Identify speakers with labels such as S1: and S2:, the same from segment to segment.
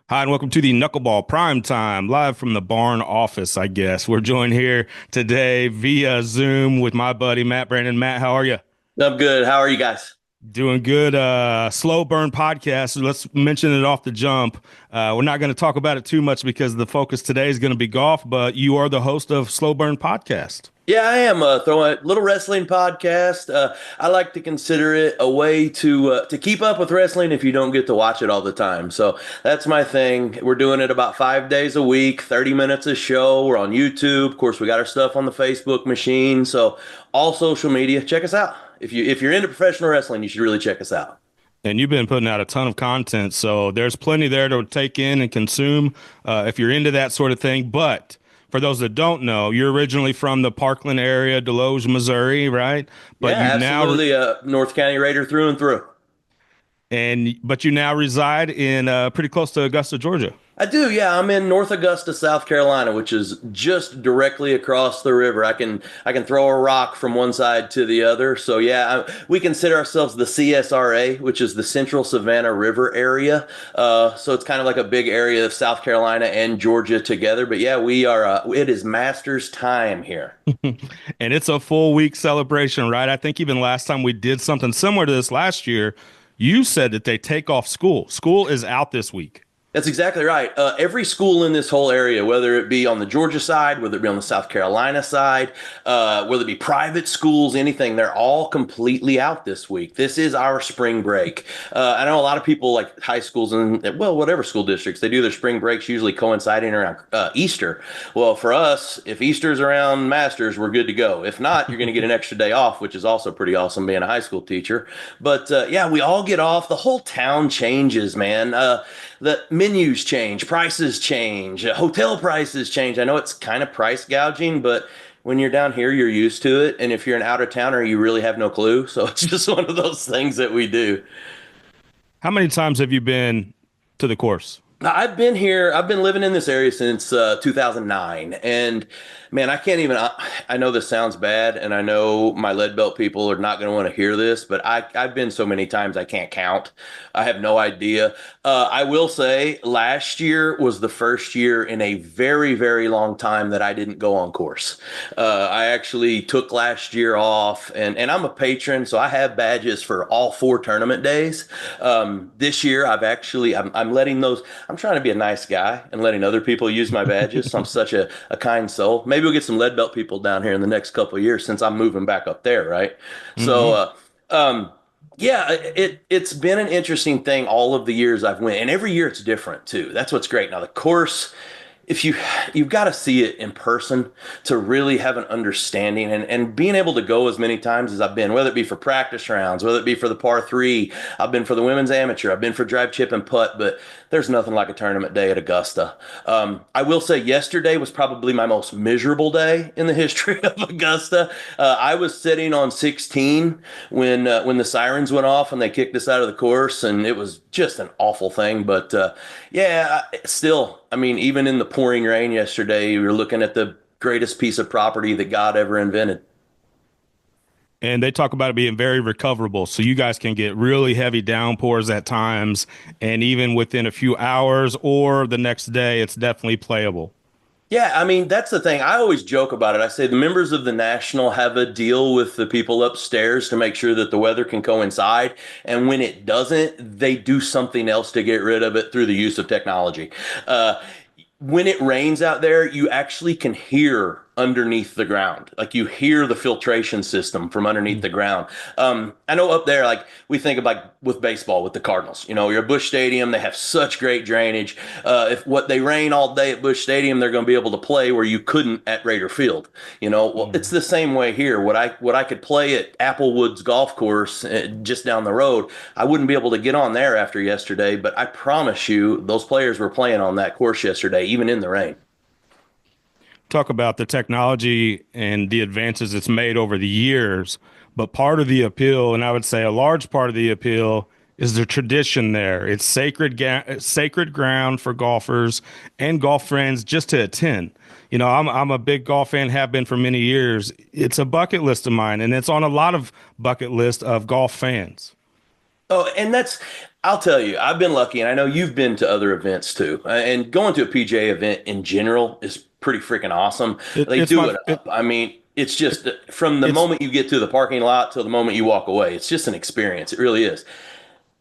S1: Hi, and welcome to the Knuckleball Prime Time, live from the barn office, I guess. We're joined here today via Zoom with my buddy Matt Brandon. Matt, how are you?
S2: I'm good. How are you guys?
S1: Doing good. Slow burn podcast. So let's mention it off the jump. We're not going to talk about it too much because the focus today is going to be golf, but you are the host of Slow Burn Podcast.
S2: Yeah, I am throwing a little wrestling podcast. I like to consider it a way to keep up with wrestling if you don't get to watch it all the time. So that's my thing. We're doing it about 5 days a week, 30 minutes a show. We're on YouTube. Of course, we got our stuff on the Facebook machine. So all social media, check us out. If you're into professional wrestling, you should really check us out.
S1: And you've been putting out a ton of content, so there's plenty there to take in and consume if you're into that sort of thing. But for those that don't know, you're originally from the Parkland area, Deloge, Missouri, right?
S2: Yeah,
S1: But you now
S2: absolutely. North County Raider through and through.
S1: you now reside in pretty close to Augusta, Georgia.
S2: I do, yeah. I'm in North Augusta, South Carolina, which is just directly across the river. I can throw a rock from one side to the other. So yeah, we consider ourselves the CSRA, which is the Central Savannah River area. So it's kind of like a big area of South Carolina and Georgia together. But yeah, we are. It is Masters time here.
S1: And it's a full week celebration, right? I think even last time we did something similar to this last year, you said that they take off school. School is out this week.
S2: That's exactly right. Every school in this whole area, whether it be on the Georgia side, whether it be on the South Carolina side, whether it be private schools, anything, they're all completely out this week. This is our spring break. I know a lot of people like high schools and, well, whatever school districts, they do their spring breaks usually coinciding around Easter. Well, for us, if Easter's around Masters, we're good to go. If not, you're going to get an extra day off, which is also pretty awesome being a high school teacher. But yeah, we all get off. The whole town changes, man. The menus change, prices change, hotel prices change. I know it's kind of price gouging, but when you're down here, you're used to it. And if you're an out of towner, you really have no clue. So it's just one of those things that we do.
S1: How many times have you been to the course?
S2: I've been here. I've been living in this area since 2009, and man, I can't even. I know this sounds bad, and I know my lead belt people are not going to want to hear this, but I've been so many times I can't count. I have no idea. I will say, last year was the first year in a very, very long time that I didn't go on course. I actually took last year off, and I'm a patron, so I have badges for all four tournament days. This year, I'm letting those. I'm trying to be a nice guy and letting other people use my badges. So I'm such a kind soul. Maybe we'll get some lead belt people down here in the next couple of years since I'm moving back up there, right? So,
S1: Hmm.
S2: yeah, it's been an interesting thing all of the years I've went, and every year it's different too. That's what's great. Now the course, if you've got to see it in person to really have an understanding and being able to go as many times as I've been, whether it be for practice rounds, whether it be for the par three, I've been for the women's amateur, I've been for drive, chip, and putt, but there's nothing like a tournament day at Augusta. I will say yesterday was probably my most miserable day in the history of Augusta. I was sitting on 16 when the sirens went off and they kicked us out of the course, and it was just an awful thing. But yeah, still, I mean, even in the pouring rain yesterday, we were looking at the greatest piece of property that God ever invented.
S1: And they talk about it being very recoverable. So you guys can get really heavy downpours at times. And even within a few hours or the next day, it's definitely playable.
S2: Yeah, I mean, that's the thing. I always joke about it. I say the members of the National have a deal with the people upstairs to make sure that the weather can coincide. And when it doesn't, they do something else to get rid of it through the use of technology. When it rains out there, you actually can hear underneath the ground. Like you hear the filtration system from underneath the ground. I know up there, like we think of like with baseball with the Cardinals, you're at Busch Stadium, they have such great drainage. If what they rain all day at Busch Stadium, they're going to be able to play where you couldn't at Raider Field. Well, it's the same way here. What I could play at Applewoods Golf Course just down the road, I wouldn't be able to get on there after yesterday, but I promise you those players were playing on that course yesterday, even in the rain.
S1: Talk about the technology and the advances it's made over the years. But part of the appeal, and I would say a large part of the appeal, is the tradition there. It's sacred ground for golfers and golf friends just to attend. I'm a big golf fan, have been for many years. It's a bucket list of mine, and it's on a lot of bucket list of golf fans.
S2: Oh, and that's I'll tell you, I've been lucky, and I know you've been to other events too. And going to a PGA event in general is pretty freaking awesome.
S1: It,
S2: They
S1: it's
S2: do
S1: my
S2: it
S1: it,
S2: up. I mean, it's just from the
S1: it's
S2: moment you get to the parking lot till the moment you walk away, it's just an experience. It really is.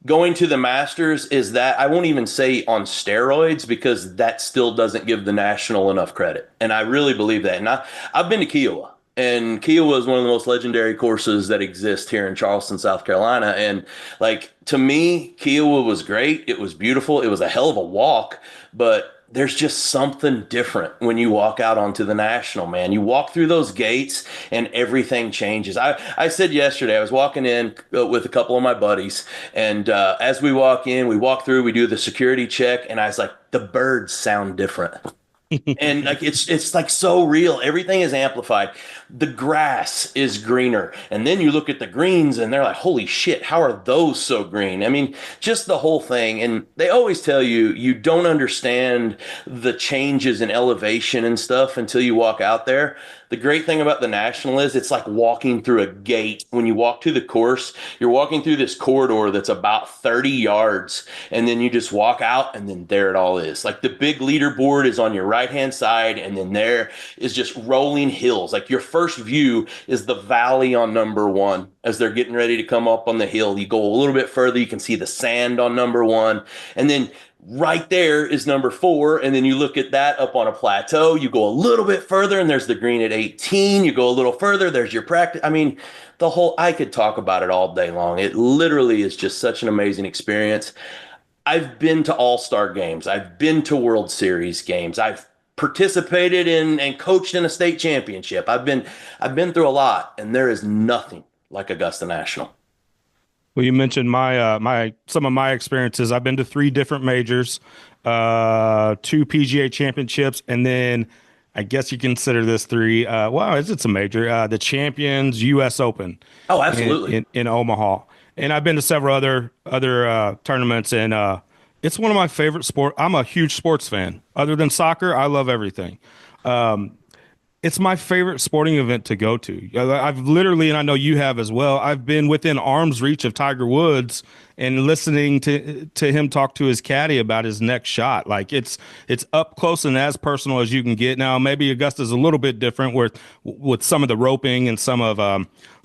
S2: Going to the Masters is that I won't even say on steroids because that still doesn't give the National enough credit. And I really believe that. And I've been to Kiowa, and Kiowa is one of the most legendary courses that exist here in Charleston, South Carolina. And like to me, Kiowa was great. It was beautiful. It was a hell of a walk, but there's just something different when you walk out onto the National, man. You walk through those gates and everything changes. I said yesterday, I was walking in with a couple of my buddies, and as we walk in, we walk through, we do the security check, and I was like, the birds sound different. And like it's like so real. Everything is amplified. The grass is greener, and then you look at the greens and they're like, holy shit, how are those so green? I mean, just the whole thing. And they always tell you you don't understand the changes in elevation and stuff until you walk out there. The great thing about the National is it's like walking through a gate. When you walk to the course, you're walking through this corridor that's about 30 yards, and then you just walk out, and then there it all is. Like the big leaderboard is on your right hand side, and then there is just rolling hills. Like your first view is the valley on number one as they're getting ready to come up on the hill. You go a little bit further, you can see the sand on number one, and then right there is number four. And then you look at that up on a plateau. You go a little bit further, and there's the green at 18. You go a little further, there's your practice. I mean, the whole, I could talk about it all day long. It literally is just such an amazing experience. I've been to all-star games. I've been to World Series games. I've participated in and coached in a state championship. I've been through a lot, and there is nothing like Augusta National.
S1: Well, you mentioned my some of my experiences. I've been to three different majors, two PGA championships, and then I guess you consider this three. Wow, it's a major. The Champions U.S. Open
S2: Oh,
S1: in,
S2: absolutely.
S1: in Omaha, and I've been to several other tournaments, and it's one of my favorite sport. I'm a huge sports fan. Other than soccer, I love everything. It's my favorite sporting event to go to. I've literally, and I know you have as well, I've been within arm's reach of Tiger Woods and listening to him talk to his caddy about his next shot. Like it's up close and as personal as you can get. Now, maybe Augusta's a little bit different with some of the roping and some of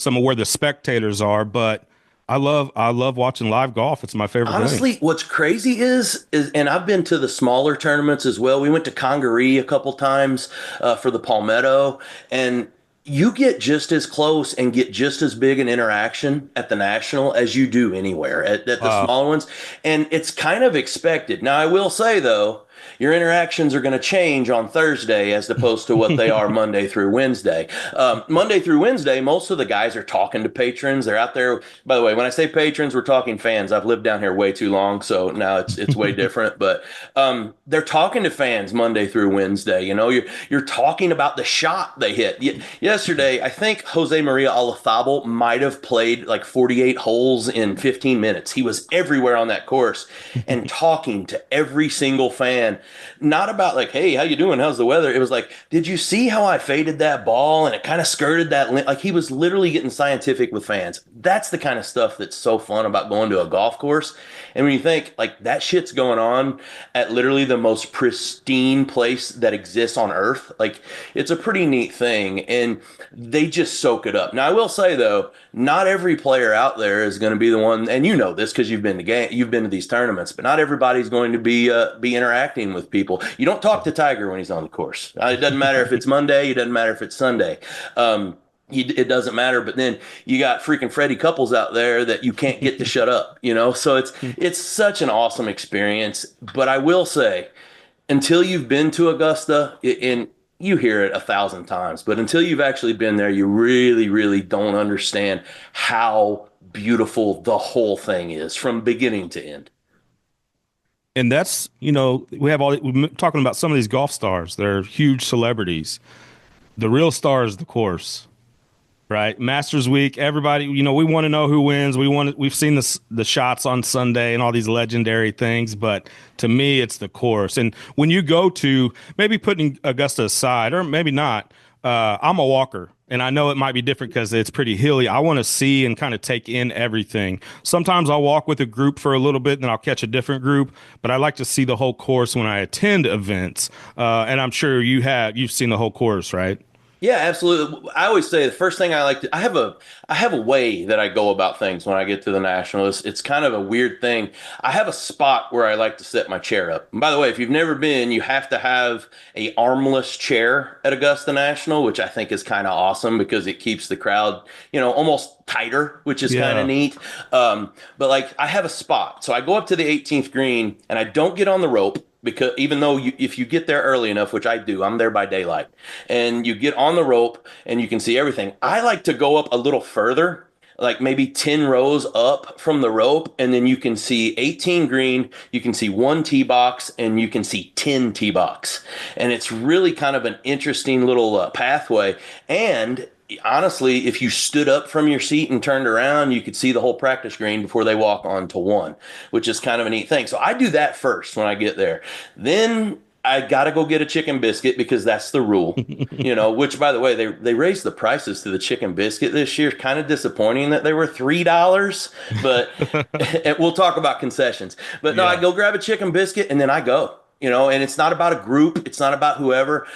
S1: where the spectators are, but I love watching live golf. It's my favorite thing.
S2: Honestly, what's crazy is, and I've been to the smaller tournaments as well. We went to Congaree a couple times for the Palmetto, and you get just as close and get just as big an interaction at the National as you do anywhere at the
S1: Uh,
S2: smaller ones. And it's kind of expected. Now, I will say though, your interactions are going to change on Thursday as opposed to what they are Monday through Wednesday. Monday through Wednesday, most of the guys are talking to patrons. They're out there. By the way, when I say patrons, we're talking fans. I've lived down here way too long, so now it's way different. But they're talking to fans Monday through Wednesday. You know, you're talking about the shot they hit. Yesterday, I think Jose Maria Olazabal might have played like 48 holes in 15 minutes. He was everywhere on that course and talking to every single fan, not about like, hey, how you doing? How's the weather? It was like, did you see how I faded that ball and it kind of skirted that like he was literally getting scientific with fans. That's the kind of stuff that's so fun about going to a golf course. And when you think like that shit's going on at literally the most pristine place that exists on earth, like it's a pretty neat thing. And they just soak it up. Now, I will say though, not every player out there is going to be the one, and you know this because you've been to these tournaments, but not everybody's going to be interacting with people. You don't talk to Tiger when he's on the course. It doesn't matter if it's Monday. It doesn't matter if it's Sunday. It doesn't matter. But then you got freaking Freddie Couples out there that you can't get to shut up. You know, so it's such an awesome experience. But I will say, until you've been to Augusta, and you hear it 1,000 times, but until you've actually been there, you really, really don't understand how beautiful the whole thing is from beginning to end.
S1: And that's, we're talking about some of these golf stars. They're huge celebrities. The real star is the course, right? Masters Week, everybody, we want to know who wins. We've seen the shots on Sunday and all these legendary things, but to me, it's the course. And when you go to maybe putting Augusta aside, or maybe not, I'm a walker, and I know it might be different because it's pretty hilly. I want to see and kind of take in everything. Sometimes I'll walk with a group for a little bit, and then I'll catch a different group. But I like to see the whole course when I attend events. And I'm sure you've seen the whole course, right?
S2: Yeah, absolutely. I always say the first thing I like to I have a way that I go about things when I get to the National. It's kind of a weird thing. I have a spot where I like to set my chair up. And by the way, if you've never been, you have to have a armless chair at Augusta National, which I think is kind of awesome because it keeps the crowd, almost tighter, which is kind of
S1: Yeah.
S2: neat. But like I have a spot. So I go up to the 18th green and I don't get on the rope because even though if you get there early enough, which I do, I'm there by daylight, and you get on the rope and you can see everything. I like to go up a little further, like maybe 10 rows up from the rope, and then you can see 18 green, you can see one tee box, and you can see 10 tee box. And it's really kind of an interesting little pathway. And honestly, if you stood up from your seat and turned around, you could see the whole practice green before they walk on to one, which is kind of a neat thing. So I do that first when I get there. Then I got to go get a chicken biscuit because that's the rule. Which by the way, they raised the prices to the chicken biscuit this year. Kind of disappointing that they were $3, but we'll talk about concessions. But no, I
S1: Yeah.
S2: go grab a chicken biscuit and then I go. And it's not about a group. It's not about whoever.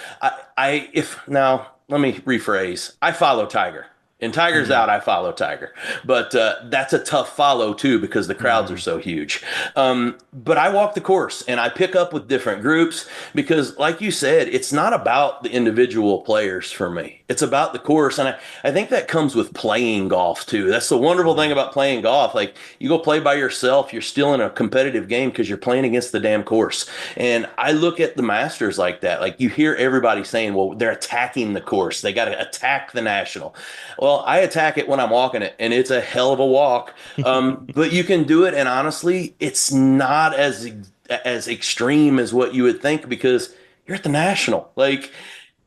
S2: If now let me rephrase. I follow Tiger. And Tiger's
S1: Mhm.
S2: out, I follow Tiger. But that's a tough follow, too, because the crowds are
S1: Mhm.
S2: so huge. But I walk the course and I pick up with different groups because, like you said, it's not about the individual players for me. It's about the course. And I think that comes with playing golf, too. That's the wonderful thing about playing golf. Like, you go play by yourself, you're still in a competitive game because you're playing against the damn course. And I look at the Masters like that. Like, you hear everybody saying, well, they're attacking the course, they got to attack the National. Well, I attack it when I'm walking it, and it's a hell of a walk. But you can do it, and honestly, it's not as extreme as what you would think because you're at the National. Like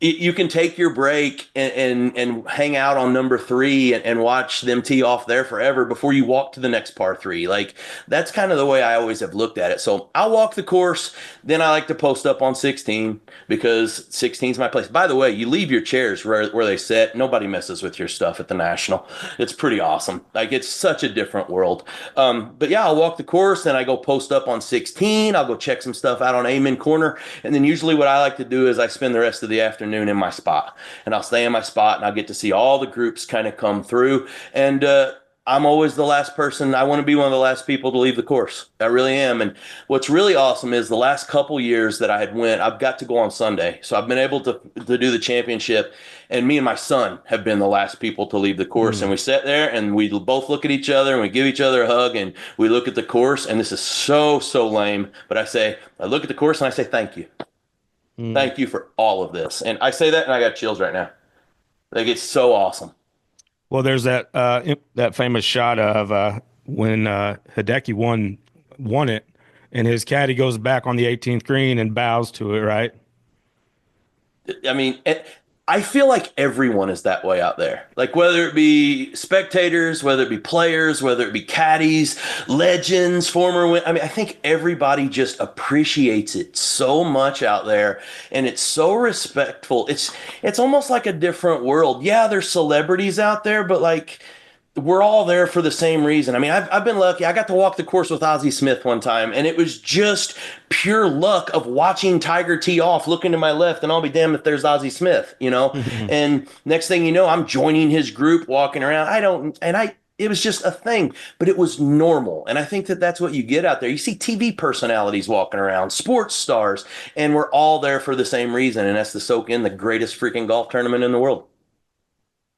S2: you can take your break and hang out on number three and watch them tee off there forever before you walk to the next par three. Like that's kind of the way I always have looked at it. So I'll walk the course, then I like to post up on 16 because 16 is my place. By the way, you leave your chairs where they sit. Nobody messes with your stuff at the National. It's pretty awesome. Like it's such a different world. But yeah, I'll walk the course, then I go post up on 16. I'll go check some stuff out on Amen Corner. And then usually what I like to do is I spend the rest of the afternoon in my spot. And I'll stay in my spot and I'll get to see all the groups kind of come through. And I'm always the last person. I want to be one of the last people to leave the course. I really am. And what's really awesome is the last couple years that I had went, I've got to go on Sunday. So I've been able to do the championship. And me and my son have been the last people to leave the course. And
S1: Mm.
S2: we sit there and we both look at each other and we give each other a hug and we look at the course. And this is so, so lame. But I look at the course and I say, thank you.
S1: Mm.
S2: Thank you for all of this. And I say that and I got chills right now. Like it's so awesome.
S1: Well, there's that famous shot of when Hideki won it, and his caddy goes back on the 18th green and bows to it, right?
S2: I mean, I feel like everyone is that way out there. Like whether it be spectators, whether it be players, whether it be caddies, legends, I mean, I think everybody just appreciates it so much out there, and it's so respectful. It's almost like a different world. Yeah, there's celebrities out there, but like we're all there for the same reason. I mean, I've been lucky. I got to walk the course with Ozzie Smith one time, and it was just pure luck of watching Tiger tee off, looking to my left, and I'll be damned if there's Ozzie Smith, you know? And next thing you know, I'm joining his group, walking around. It was just a thing, but it was normal. And I think that that's what you get out there. You see TV personalities walking around, sports stars, and we're all there for the same reason, and that's to soak in the greatest freaking golf tournament in the world.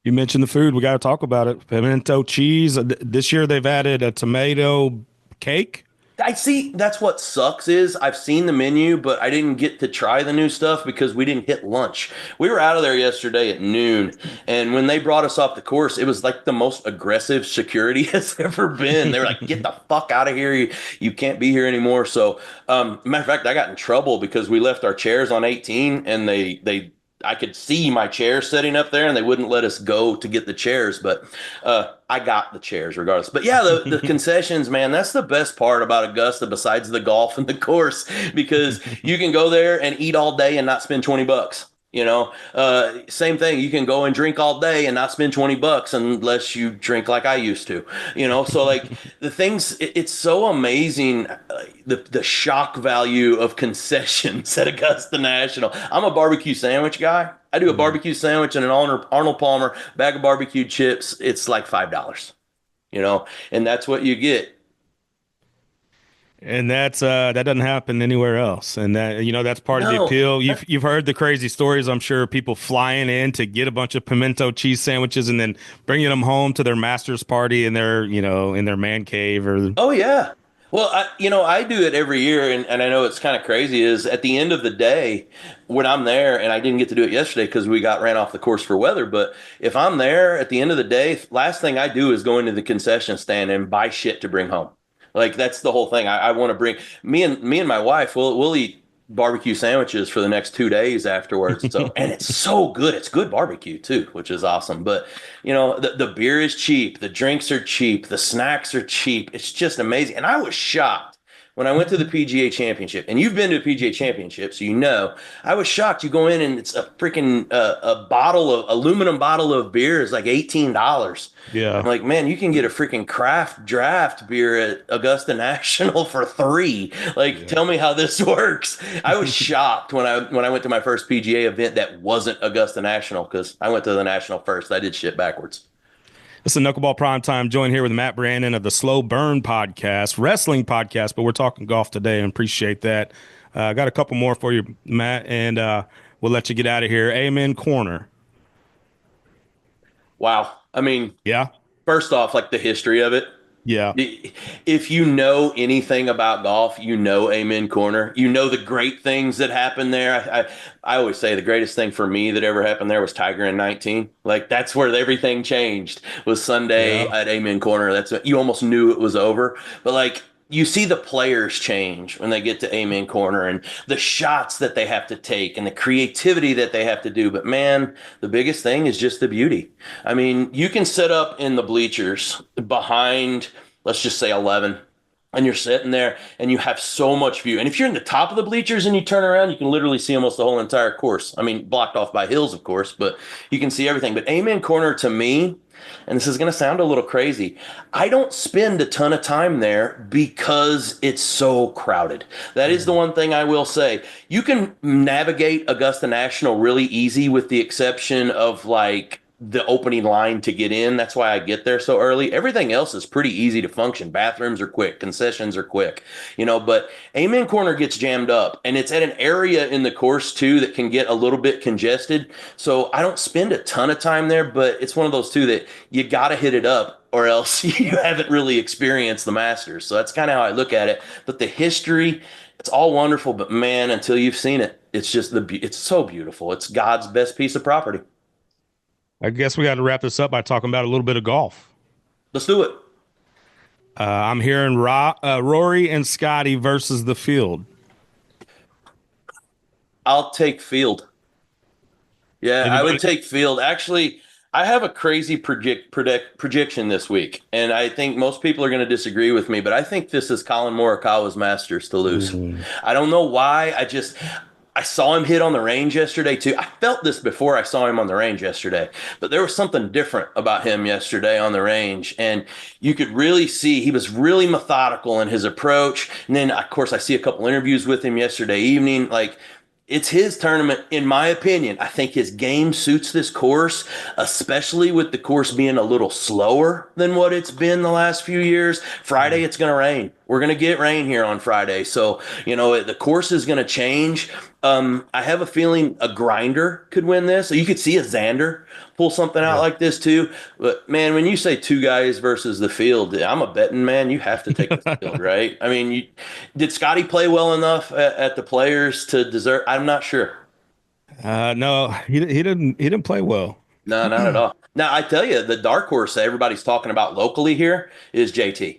S1: You mentioned the food. We got to talk about it. Pimento cheese. This year they've added a tomato cake.
S2: I see. That's what sucks is I've seen the menu, but I didn't get to try the new stuff because we didn't hit lunch. We were out of there yesterday at noon, and when they brought us off the course, it was like the most aggressive security has ever been. They were like, "Get the fuck out of here! You can't be here anymore." So, matter of fact, I got in trouble because we left our chairs on 18, and they I could see my chair sitting up there and they wouldn't let us go to get the chairs, but I got the chairs regardless. But yeah, the concessions, man, that's the best part about Augusta besides the golf and the course because you can go there and eat all day and not spend 20 bucks. Same thing. You can go and drink all day and not spend $20 unless you drink like I used to. So like the things, it's so amazing, the shock value of concessions at Augusta National. I'm a barbecue sandwich guy. I do a
S1: Mhm.
S2: barbecue sandwich and an Arnold Palmer bag of barbecue chips. It's like $5, and that's what you get.
S1: And that doesn't happen anywhere else. And that that's part of the
S2: No.
S1: appeal. You've heard the crazy stories, I'm sure, people flying in to get a bunch of pimento cheese sandwiches and then bringing them home to their master's party in their, in their man cave or
S2: Oh yeah. Well, I do it every year, and I know it's kind of crazy. Is at the end of the day, when I'm there, and I didn't get to do it yesterday because we got ran off the course for weather. But if I'm there at the end of the day, last thing I do is go into the concession stand and buy shit to bring home. Like that's the whole thing. I want to bring me and my wife. We'll eat barbecue sandwiches for the next 2 days afterwards. So and it's so good. It's good barbecue too, which is awesome. But the beer is cheap, the drinks are cheap, the snacks are cheap. It's just amazing. And I was shocked when I went to the PGA Championship. And you've been to a PGA Championship, so I was shocked. You go in and it's a freaking a bottle of aluminum bottle of beer is like $18.
S1: yeah.
S2: I'm like, man, you can get a freaking craft draft beer at Augusta National for 3. Like,
S1: Yeah.
S2: tell me how this works. I was shocked when I went to my first PGA event that wasn't Augusta National because I went to the National first. I did shit backwards.
S1: It's a Knuckleball Prime Time. Joined here with Matt Brandon of the Slow Burn podcast, wrestling podcast, but we're talking golf today and appreciate that. I got a couple more for you, Matt, and we'll let you get out of here. Amen Corner.
S2: Wow. I mean,
S1: Yeah.
S2: first off, like the history of it.
S1: Yeah.
S2: If you know anything about golf, you know Amen Corner. You know the great things that happened there. I always say the greatest thing for me that ever happened there was Tiger in 19. Like that's where everything changed was Sunday
S1: Yeah.
S2: at Amen Corner. You almost knew it was over. But like you see the players change when they get to Amen Corner and the shots that they have to take and the creativity that they have to do. But man, the biggest thing is just the beauty. I mean, you can sit up in the bleachers behind, let's just say 11, and you're sitting there and you have so much view. And if you're in the top of the bleachers and you turn around, you can literally see almost the whole entire course. I mean, blocked off by hills, of course, but you can see everything. But Amen Corner to me, and this is going to sound a little crazy, I don't spend a ton of time there because it's so crowded. That is the one thing I will say. You can navigate Augusta National really easy with the exception of like the opening line to get in. That's why I get there so early. Everything else is pretty easy to function. Bathrooms are quick, concessions are quick, but Amen Corner gets jammed up and it's at an area in the course too that can get a little bit congested. So I don't spend a ton of time there, but it's one of those two that you got to hit it up or else you haven't really experienced the Masters. So that's kind of how I look at it. But the history, it's all wonderful, but man, until you've seen it, it's just it's so beautiful. It's God's best piece of property.
S1: I guess we got to wrap this up by talking about a little bit of golf.
S2: Let's do it.
S1: I'm hearing Rory and Scotty versus the field.
S2: I'll take field. Yeah, I would
S1: Anybody?
S2: take field. Actually, I have a crazy projection this week, and I think most people are going to disagree with me, but I think this is Colin Morikawa's Masters to lose.
S1: Ooh.
S2: I don't know why. I saw him hit on the range yesterday too. I felt this before I saw him on the range yesterday, but there was something different about him yesterday on the range, and you could really see he was really methodical in his approach. And then, of course, I see a couple interviews with him yesterday evening, like it's his tournament, in my opinion. I think his game suits this course, especially with the course being a little slower than what it's been the last few years. Friday, it's going to rain. We're going to get rain here on Friday. So, the course is going to change. I have a feeling a grinder could win this. So you could see a Xander pull something out
S1: Yeah.
S2: like this too. But man, when you say two guys versus the field, I'm a betting man. You have to take the field, right? I mean, did Scotty play well enough at the Players to deserve? I'm not sure.
S1: No, he didn't play well.
S2: No, not at all. Now I tell you, the dark horse that everybody's talking about locally here is JT.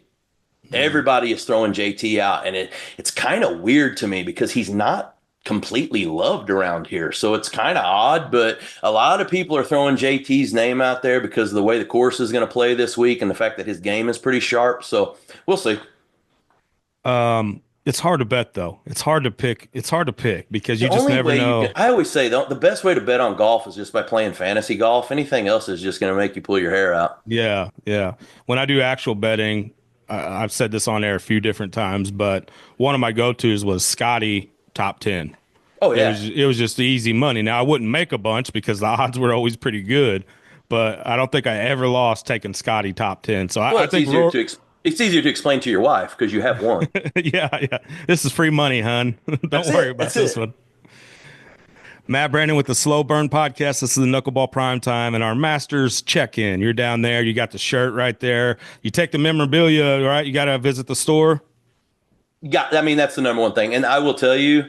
S2: Everybody is throwing JT out, and it's kind of weird to me because he's not completely loved around here. So it's kind of odd, but a lot of people are throwing JT's name out there because of the way the course is going to play this week and the fact that his game is pretty sharp. So we'll see.
S1: It's hard to bet though. It's hard to pick. It's hard to pick because
S2: The
S1: you just
S2: only
S1: never
S2: way you can,
S1: know.
S2: I always say the best way to bet on golf is just by playing fantasy golf. Anything else is just going to make you pull your hair out.
S1: Yeah, yeah. When I do actual betting, I've said this on air a few different times, but one of my go-tos was Scotty top 10.
S2: Oh
S1: It
S2: yeah.
S1: was it was just easy money. Now I wouldn't make a bunch because the odds were always pretty good, but I don't think I ever lost taking Scotty top 10. So
S2: Well,
S1: I think
S2: it's easier to explain to your wife because you have one.
S1: yeah, yeah. This is free money, hun. Don't
S2: That's
S1: worry
S2: it.
S1: about
S2: That's
S1: this
S2: it.
S1: one. Matt Brandon with the Slow Burn Podcast. This is the Knuckleball Prime Time and our Masters check-in. You're down there. You got the shirt right there. You take the memorabilia, right? You got to visit the store.
S2: Yeah, I mean that's the number one thing. And I will tell you,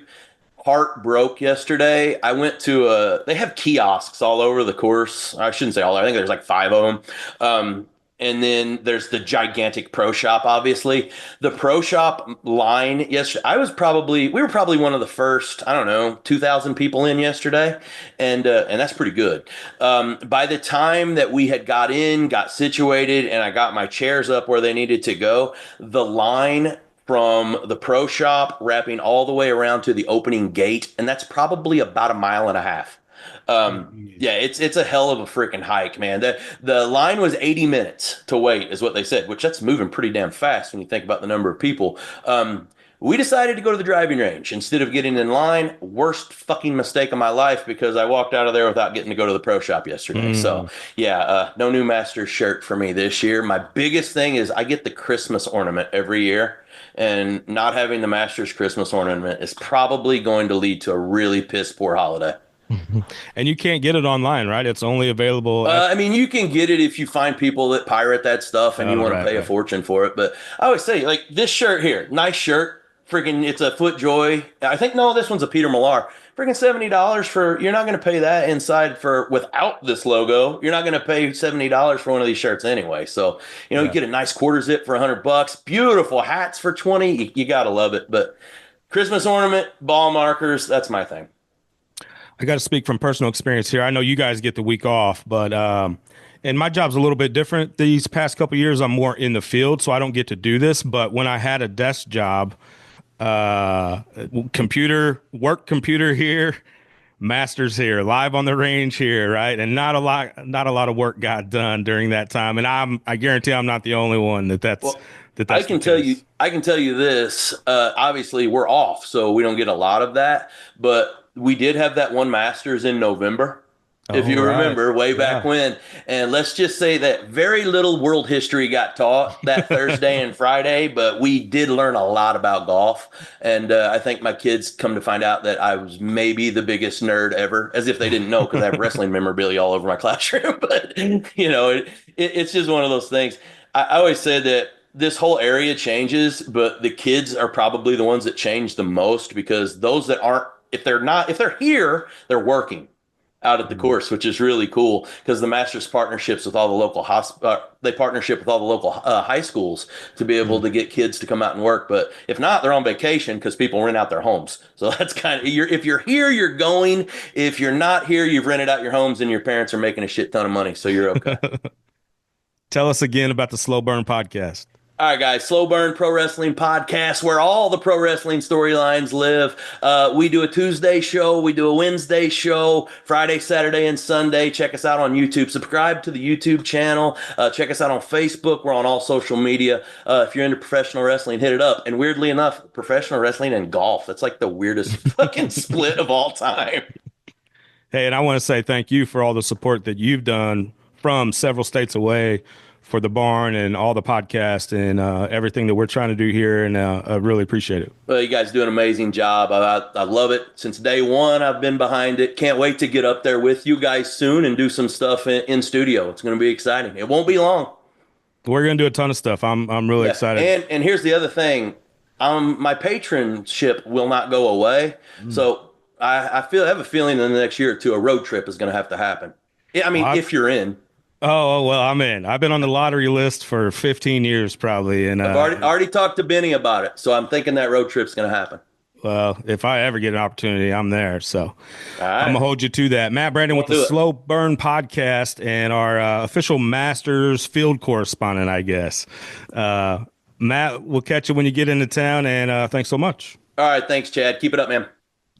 S2: heart broke yesterday. I went to they have kiosks all over the course. I shouldn't say all. I think there's like five of them. And then there's the gigantic pro shop, obviously. The pro shop line yesterday, we were probably one of the first, I don't know, 2,000 people in yesterday. And that's pretty good. By the time that we had got situated, and I got my chairs up where they needed to go, the line from the pro shop wrapping all the way around to the opening gate, and that's probably about a mile and a half. Yeah, it's a hell of a freaking hike, man. The line was 80 minutes to wait, is what they said, which that's moving pretty damn fast when you think about the number of people. We decided to go to the driving range instead of getting in line. Worst fucking mistake of my life because I walked out of there without getting to go to the pro shop yesterday. So
S1: Mm.
S2: yeah, no new Masters shirt for me this year. My biggest thing is I get the Christmas ornament every year. And not having the Masters Christmas ornament is probably going to lead to a really piss poor holiday.
S1: And you can't get it online, right? It's only available at.
S2: I mean, you can get it if you find people that pirate that stuff and you
S1: Oh,
S2: want to
S1: right,
S2: pay a
S1: right.
S2: fortune for it. But I always say, like, this shirt here, nice shirt. Freaking, it's a FootJoy. I think, no, this one's a Peter Millar. Freaking $70 for, you're not going to pay that inside for, without this logo. You're not going to pay $70 for one of these shirts anyway. So, you
S1: Yeah.
S2: get a nice quarter zip for $100. Beautiful hats for 20. You got to love it. But Christmas ornament, ball markers, that's my thing.
S1: I got to speak from personal experience here. I know you guys get the week off, but and my job's a little bit different. These past couple years, I'm more in the field, so I don't get to do this. But when I had a desk job, uh, computer here, masters here, live on the range here, right? And not a lot of work got done during that time. And I guarantee I'm not the only one
S2: Well,
S1: that's the case.
S2: I can tell you this. Obviously, we're off, so we don't get a lot of that. But we did have that one Masters in November, if
S1: Oh,
S2: you
S1: right.
S2: remember, way back
S1: Yeah.
S2: when. And let's just say that very little world history got taught that Thursday and Friday, but we did learn a lot about golf. And I think my kids come to find out that I was maybe the biggest nerd ever, as if they didn't know because I have wrestling memorabilia all over my classroom. But it's just one of those things. I always said that this whole area changes, but the kids are probably the ones that change the most because those that aren't, if they're here, they're working out at the course, which is really cool because the Masters partnerships with all the local they partnership with all the local high schools to be able
S1: Mhm.
S2: to get kids to come out and work. But if not, they're on vacation because people rent out their homes. So that's kind of if you're here, you're going. If you're not here, you've rented out your homes and your parents are making a shit ton of money, so you're okay.
S1: Tell us again about the Slow Burn podcast.
S2: All right, guys, Slow Burn Pro Wrestling Podcast, where all the pro wrestling storylines live. We do a Tuesday show, we do a Wednesday show, Friday, Saturday, and Sunday. Check us out on YouTube. Subscribe to the YouTube channel. Check us out on Facebook. We're on all social media. If you're into professional wrestling, hit it up. And weirdly enough, professional wrestling and golf. That's like the weirdest fucking split of all time.
S1: Hey, and I want to say thank you for all the support that you've done from several states away for the barn and all the podcast and everything that we're trying to do here. And I really appreciate it.
S2: Well, you guys do an amazing job. I love it. Since day one, I've been behind it. Can't wait to get up there with you guys soon and do some stuff in studio. It's going to be exciting. It won't be long.
S1: We're going to do a ton of stuff. I'm really
S2: Yeah.
S1: excited.
S2: And here's the other thing. My patronship will not go away.
S1: Mm.
S2: So I have a feeling in the next year or two, a road trip is going to have to happen. Yeah, I
S1: Well,
S2: mean, if you're in.
S1: well, I'm in. I've been on the lottery list for 15 years probably. And
S2: I've already talked to Benny about it. So I'm thinking that road trip's going to happen.
S1: well, if I ever get an opportunity, I'm there. So
S2: All
S1: I'm going to
S2: right.
S1: hold you to that. Matt Brandon
S2: We'll
S1: with the
S2: do it.
S1: Slow Burn podcast and our official Masters field correspondent, I guess. Uh, Matt, we'll catch you when you get into town, and thanks so much.
S2: All right, thanks, Chad. Keep it up, man.